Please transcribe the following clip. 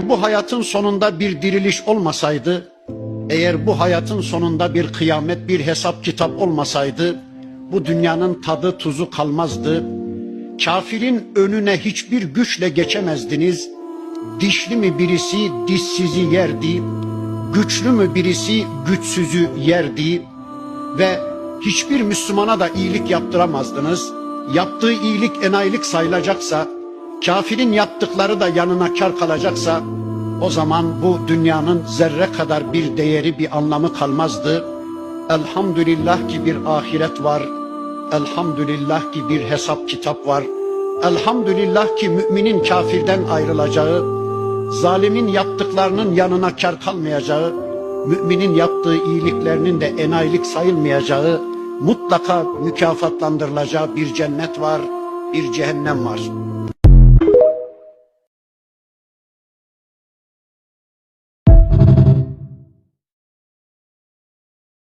Bu hayatın sonunda bir diriliş olmasaydı, eğer bu hayatın sonunda bir kıyamet, bir hesap kitap olmasaydı, bu dünyanın tadı tuzu kalmazdı. Kafirin önüne hiçbir güçle geçemezdiniz. Dişli mi birisi dişsizi yerdi, güçlü mü birisi güçsüzü yerdi ve hiçbir Müslümana da iyilik yaptıramazdınız. Yaptığı iyilik enayilik sayılacaksa, kafirin yaptıkları da yanına kar kalacaksa, o zaman bu dünyanın zerre kadar bir değeri, bir anlamı kalmazdı. Elhamdülillah ki bir ahiret var. Elhamdülillah ki bir hesap kitap var. Elhamdülillah ki müminin kafirden ayrılacağı, zalimin yaptıklarının yanına kar kalmayacağı, müminin yaptığı iyiliklerinin de enayilik sayılmayacağı, mutlaka mükafatlandırılacağı bir cennet var, bir cehennem var.